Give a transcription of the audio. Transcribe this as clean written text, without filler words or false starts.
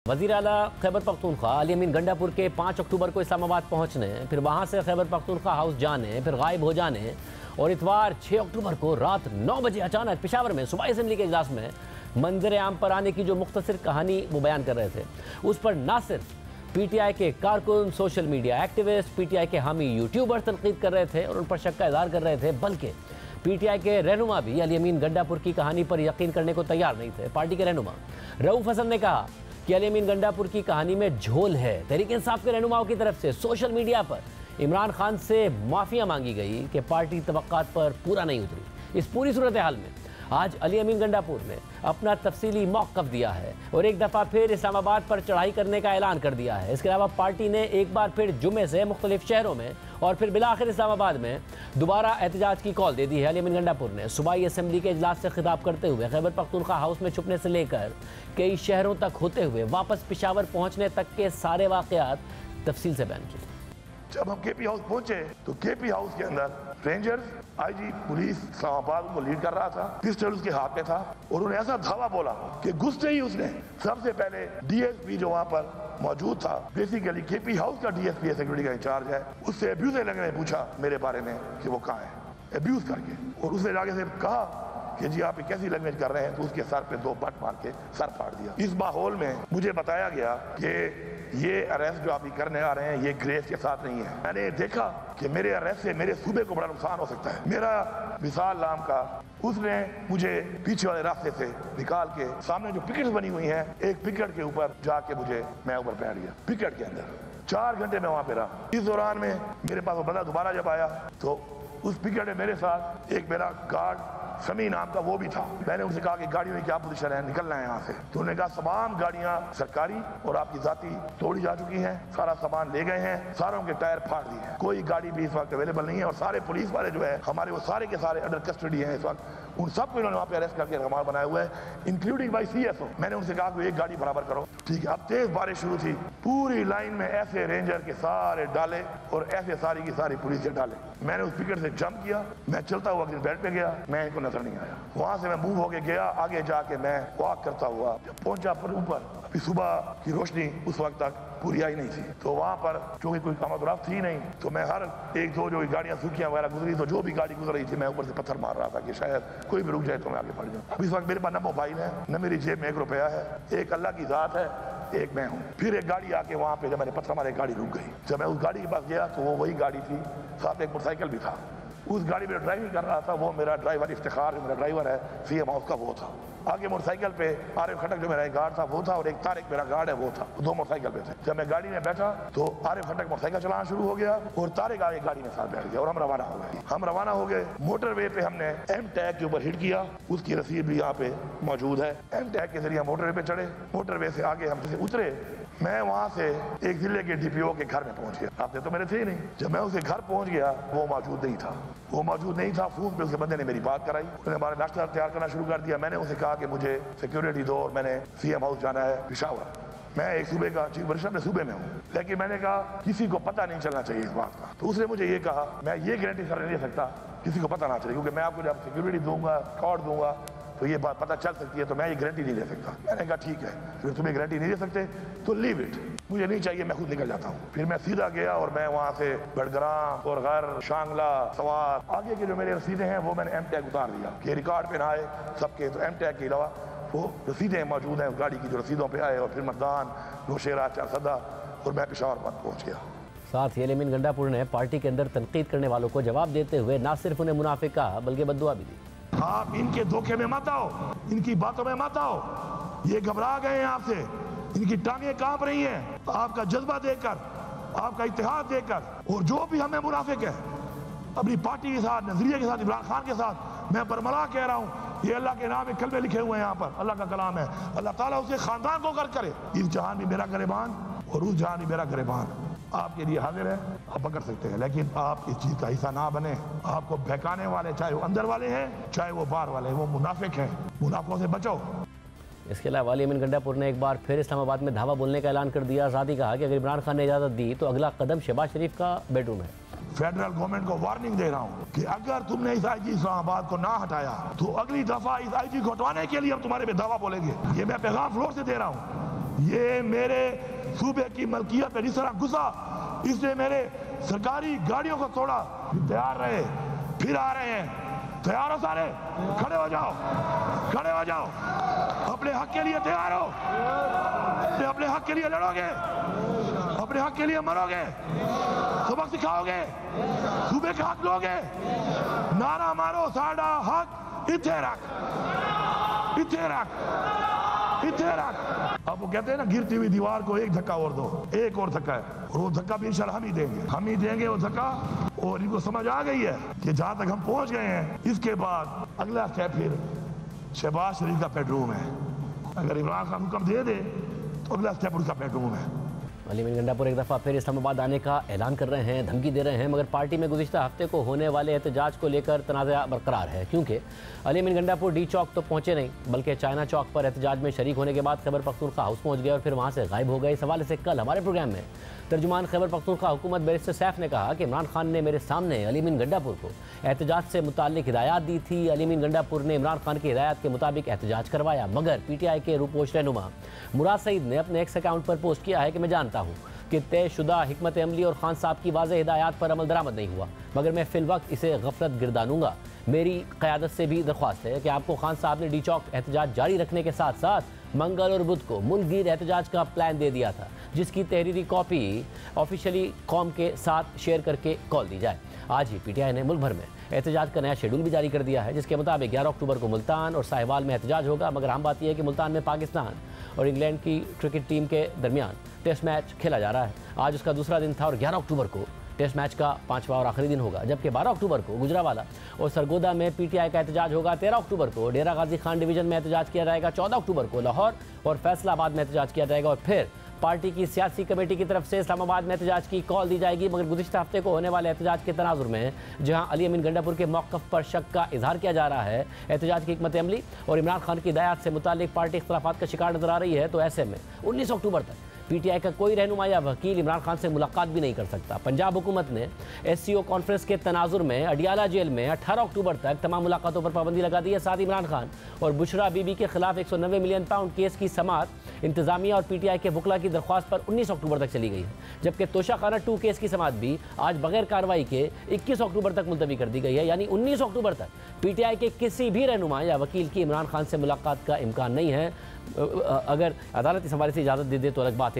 वज़ीर आला खैबर पख्तूनख्वा अली अमीन गंडापुर के 5 अक्टूबर को इस्लामाबाद पहुंचने, फिर वहां से खैबर पख्तूनख्वा हाउस जाने, फिर गायब हो जाने और इतवार 6 अक्टूबर को रात 9 बजे अचानक पेशावर में सूबाई असेंबली के इजलास में मंजर आम पर आने की जो मुख्तसर कहानी वो बयान कर रहे थे, उस पर ना सिर्फ PTI के कारकुन, सोशल मीडिया एक्टिविस्ट, PTI के हामी यूट्यूबर तनकीद कर रहे थे और उन पर शक का इज़हार कर रहे थे, बल्कि PTI के रहनुमा भी अली अमीन गंडापुर की कहानी पर यकीन करने को तैयार नहीं थे। पार्टी के रहनुमा रऊफ हसन ने कहा कि अली अमीन गंडापुर की कहानी में झोल है। तहरीक इंसाफ के रहनुमाओं की तरफ से सोशल मीडिया पर इमरान खान से माफिया मांगी गई कि पार्टी तवक्कात पर पूरा नहीं उतरी। इस पूरी सूरत हाल में आज अली अमीन गंडापुर ने अपना तफसीली मौक़िफ़ दिया है और एक दफ़ा फिर इस्लामाबाद पर चढ़ाई करने का ऐलान कर दिया है। इसके अलावा पार्टी ने एक बार फिर जुमे से मुख्तलिफ शहरों में और फिर बिलाखिर इस्लामाबाद में दोबारा एहतजाज की कॉल दे दी है। अली अमीन गंडापुर ने सूबाई असेंबली के इजलास से खिताब करते हुए खैबर पख्तूनख्वा हाउस में छुपने से लेकर कई शहरों तक होते हुए वापस पेशावर पहुँचने तक के सारे वाक़यात तफसील से बयान किए। जब हम KP हाउस पहुंचे तो KP हाउस के अंदर रेंजर्स, IG पुलिस इस्लामाबाद को लीड कर रहा था, पिस्टल उसके हाथ में था और उन्हें ऐसा धावा बोला कि घुसते ही उसने सबसे पहले DSP जो वहां पर मौजूद था, बेसिकली KP हाउस का DSP सिक्योरिटी का इंचार्ज है, उससे अब्यूज लगने ने पूछा मेरे बारे में कि वो कहाँ है, अब्यूज करके, और उसने जाके से कहा कि जी आप कैसी लैंग्वेज कर रहे हैं, तो उसके सर पे 2 बट मार के सर फाड़ दिया। इस माहौल में मुझे बताया गया कि ये अरेस्ट जो आप करने आ रहे हैं ये ग्रेस के साथ नहीं है। मैंने देखा कि मेरे अरेस्ट से मेरे सूबे को बड़ा नुकसान हो सकता है। मेरा विशाल नाम का उसने मुझे पीछे वाले रास्ते से निकाल के सामने जो पिकेट्स बनी हुई हैं, एक पिकेट के ऊपर जाके मैं ऊपर बैठ गया। पिकेट के अंदर 4 घंटे में वहां पे रहा। इस दौरान में मेरे पास वो बंदा दोबारा जब आया तो उस पिकेट में मेरे साथ एक मेरा गार्ड समी नाम का वो भी था। मैंने उनसे कहा कि गाड़ियों में क्या पोजीशन है, निकलना है यहाँ से। तो उन्होंने कहा तमाम गाड़ियाँ सरकारी और आपकी जाती तोड़ी जा चुकी हैं, सारा सामान ले गए हैं, सारों के टायर फाड़ दिए हैं, कोई गाड़ी भी इस वक्त अवेलेबल नहीं है और सारे पुलिस वाले जो है हमारे वो सारे के सारे अंडर कस्टडी हैं इस वक्त। उन सबको इन्होंने वहाँ पे अरेस्ट करके रखवार बनाया हुआ है, इंक्लूडिंग बाई CSO। मैंने उनसे कहा कि एक गाड़ी बराबर करो। ठीक है, अब तेज बारिश शुरू थी, पूरी लाइन में ऐसे रेंजर के सारे डाले और ऐसे सारी की सारी पुलिस के डाले। मैंने उस पिकेट से जंप किया, मैं चलता हुआ बेड पे गया, मैं इनको नजर नहीं आया। वहां से मैं मूव होके गया, आगे जाके मैं वॉक करता हुआ जब पहुंचा पर ऊपर, अभी सुबह की रोशनी उस वक्त तक पूरी आई नहीं थी, तो वहां पर चूंकि कोई कामतराफ थी नहीं, तो मैं हर 1-2 जो गाड़ियां सूखियां वगैरह गुजरी, तो जो भी गाड़ी गुजर रही थी मैं ऊपर से पत्थर मार रहा था कि शायद कोई भी रुक जाए तो मैं आगे बढ़ जाऊं। अब इस वक्त मेरे पास न मोबाइल है, न मेरी जेब में 1 रुपया है, एक अल्लाह की जात है, एक मैं हूँ। फिर एक गाड़ी आके वहां पे जब मैंने पत्थर मारे, गाड़ी रुक गई। जब मैं उस गाड़ी के पास गया तो वो वही गाड़ी थी, साथ एक मोटरसाइकिल भी था। उस गाड़ी में ड्राइविंग कर रहा था वो मेरा ड्राइवर इफ्तिखार, जो मेरा ड्राइवर है CM हाउस का, वो था। आगे मोटरसाइकिल पे आरिफ खटक जो मेरा एक गार्ड था वो था और एक तारिक मेरा गार्ड है वो था, 2 मोटरसाइकिल पे थे। जब मैं गाड़ी में बैठा तो आरिफ खटक मोटरसाइकिल चलाना शुरू हो गया और तारिक आगे गाड़ी में साथ बैठ गया और हम रवाना हो गए। मोटरवे पे हमने M-टैग के ऊपर हिट किया, उसकी रसीद भी यहाँ पे मौजूद है। M-टैग के जरिए मोटरवे पे चढ़े, मोटरवे से आगे हम जैसे उतरे, मैं वहां से एक जिले के DPO के घर में पहुंच गया। आपने तो मेरे थे ही नहीं। जब मैं उसके घर पहुंच गया वो मौजूद नहीं था। फोन पे उसके बंदे ने मेरी बात कराई, उसने हमारा नाश्ता तैयार करना शुरू कर दिया। मैंने उसे कहा कि मुझे सिक्योरिटी दो और मैंने CM हाउस जाना है पेशावर। मैं एक सूबे का चीफ मिनिस्टर अपने सूबे में हूँ, लेकिन मैंने कहा किसी को पता नहीं चलना चाहिए इस बात का। तो उसने मुझे ये कहा, मैं ये गारंटी कर नहीं सकता किसी को पता ना चले, क्योंकि मैं आपको जब सिक्योरिटी दूंगा, कार्ड दूंगा, तो ये बात पता चल सकती है, तो मैं ये गारंटी नहीं दे सकता। मैंने कहा ठीक है, फिर तुम्हें गारंटी नहीं दे सकते तो लीव इट, मुझे नहीं चाहिए, मैं खुद निकल जाता हूँ। फिर मैं सीधा गया और मैं वहाँ से बड़ग्राम और घर, शांगला, सवार, आगे के जो मेरे रसीदें हैं वो मैंने M-टैग उतार दिया कि रिकॉर्ड पे ना आए सबके। तो M-टैग के अलावा वो रसीदें मौजूद हैं उस गाड़ी की जो रसीदों पे आए, और फिर मतदान, नौशेरा, चारसदा, और मैं पेशावर पहुँच गया। साथ ही अली अमीन गंडापुर ने पार्टी के अंदर तनकीद करने वालों को जवाब देते हुए ना सिर्फ उन्हें मुनाफिक कहा बल्कि बद्दुआ भी दी। आप इनके धोखे में मत आओ, इनकी बातों में मत आओ, ये घबरा गए हैं आपसे, इनकी टांगें कांप रही हैं आपका जज्बा देखकर, आपका इत्तेहाद देखकर। और जो भी हमें मुनाफिक है अपनी पार्टी के साथ, नजरिए के साथ, इमरान खान के साथ, मैं बरमला कह रहा हूँ, ये अल्लाह के नाम में कलमे लिखे हुए हैं यहाँ पर, अल्लाह का कलाम है। अल्लाह ताला उसके खानदान को गर्क करे। इस जहान भी मेरा गिरबान और उस जहान भी मेरा गिरबान आपके लिए हाजिर है, आप पकड़ सकते हैं, लेकिन आप इस चीज का हिस्सा ना बने। आपको बहकाने वाले, चाहे वो अंदर वाले हैं चाहे वो बाहर वाले, वो मुनाफिक हैं, मुनाफिकों से बचो। इसके अलावा अली अमीन गंडापुर ने एक बार फिर इस्लामाबाद में धावा बोलने का ऐलान कर दिया। साथ ही कहा कि अगर इमरान खान ने इजाज़त दी तो अगला कदम शहबाज शरीफ का बेडरूम है। फेडरल गवर्नमेंट को वार्निंग दे रहा हूँ कि अगर तुमने इस IG इस्लामाबाद को ना हटाया तो अगली दफा इस IG को हटवाने के लिए हम तुम्हारे पे दावा बोलेंगे। ये मैं पैगाम फ्लोर से दे रहा हूँ। ये मेरे सूबे की मलकियत है, जिस तरह घुसा इसने मेरे सरकारी गाड़ियों को तोड़ा। तैयार रहे, फिर आ रहे हैं। तैयार हो सारे? खड़े हो जाओ, खड़े हो जाओ। अपने हक के लिए तैयार हो? अपने हक के लिए लड़ोगे? अपने हक के लिए मरोगे? सबक सिखाओगे? सूबे का हक लोगे? नारा मारो, साडा हक इथे रख, इथे रख, इथे रख। अब वो कहते हैं ना, गिरती हुई दीवार को एक धक्का और दो, एक और धक्का है, और वो धक्का भी इंशाल्लाह हम ही देंगे वो धक्का। और इनको समझ आ गई है कि जहां तक हम पहुंच गए हैं, इसके बाद अगला स्टेप फिर शहबाज शरीफ का बेडरूम है। अगर इमरान खान हुक्म दे दे तो अगला स्टेप उनका बेडरूम है। अली अमीन गंडापुर एक दफ़ा फिर इस्लामाबाद आने का ऐलान कर रहे हैं, धमकी दे रहे हैं, मगर पार्टी में गुज़िश्ता हफ्ते को होने वाले एहतजाज को लेकर तनाज़ा बरकरार है, क्योंकि अली अमीन गंडापुर डी चौक तो पहुंचे नहीं, बल्कि चाइना चौक पर एहतजाज में शरीक होने के बाद खैबर पख्तूनख्वा हाउस पहुंच गए और फिर वहां से गायब हो गए। इस हवाले से कल हमारे प्रोग्राम में तर्जुमान खैबर पख्तूनख्वा हुकूमत बैरिस्टर सैफ ने कहा कि इमरान खान ने मेरे सामने अली अमीन गंडापुर को एहतजाज से मुताल्लिक हिदायत दी थी। अली अमीन गंडापुर ने इमरान खान की हिदायत के मुताबिक एहतजाज करवाया, मगर PTI के रूपोश रहनुमा मुराद सईद ने अपने एक्स अकाउंट पर पोस्ट किया है कि मैं जानता हूँ कि तयशुदा हिकमत अमली और खान साहब की वाज़ेह हिदायत पर अमल दरामद नहीं हुआ, मगर मैं फिल वक्त इसे गफलत गिरदानूंगा। मेरी क़यादत से भी दरख्वास्त है कि आपको खान साहब ने डी चौक एहतजाज जारी रखने के साथ साथ मंगल और बुध को मुल्कगीर एहतजाज का प्लान दे दिया था, जिसकी तहरीरी कॉपी ऑफिशियली कौम के साथ शेयर करके कॉल दी जाए। आज ही PTI ने मुल्क भर में एहतजाज का नया शेड्यूल भी जारी कर दिया है, जिसके मुताबिक 11 अक्टूबर को मुल्तान और साहिवाल में एहतजाज होगा। मगर हम बात यह है कि मुल्तान में पाकिस्तान और इंग्लैंड की क्रिकेट टीम के दरमियान टेस्ट मैच खेला जा रहा है। आज उसका दूसरा दिन था और 11 अक्टूबर को टेस्ट मैच का 5वां और आखिरी दिन होगा, जबकि 12 अक्टूबर को गुजरावाला और सरगोदा में PTI का एहतजाज होगा। 13 अक्टूबर को डेरा गाजी खान डिवीजन में एहतजाज किया जाएगा। 14 अक्टूबर को लाहौर और फैसलाबाद में एहतजाज किया जाएगा और फिर पार्टी की सियासी कमेटी की तरफ से इस्लामाबाद में एहतजाज की कॉल दी जाएगी। मगर गुज़िश्ता हफ्ते को होने वाले एहतजाज के तनाजुर में जहां अली अमीन गंडापुर के मौक़िफ़ पर शक का इजहार किया जा रहा है, एहतजाज की हिकमत अमली और इमरान खान की हिदायत से मुताल्लिक पार्टी इख्तिलाफ़ात का शिकार नजर आ रही है, तो ऐसे में 19 अक्टूबर तक PTI का कोई रहनुमा या वकील इमरान खान से मुलाकात भी नहीं कर सकता। पंजाब हुकूमत ने SCO कॉन्फ्रेंस के तनाजुर में अडियाला जेल में 18 अक्टूबर तक तमाम मुलाकातों पर पाबंदी लगा दी है। साथ ही इमरान खान और बुशरा बीबी के खिलाफ 190 मिलियन पाउंड केस की समाअत इंतजामिया और PTI के वकला की दरख्वास्त पर 19 अक्टूबर तक चली गई है, जबकि तोशाखाना 2 केस की समाअत भी आज बगैर कार्रवाई के 21 अक्टूबर तक मुलतवी कर दी गई है। यानी 19 अक्टूबर तक PTI के किसी भी रहनुमा या वकील की इमरान खान से मुलाकात का इम्कान नहीं है। अगर अदालत इस हवाले से इजाज़त दे दे तो अलग बात है।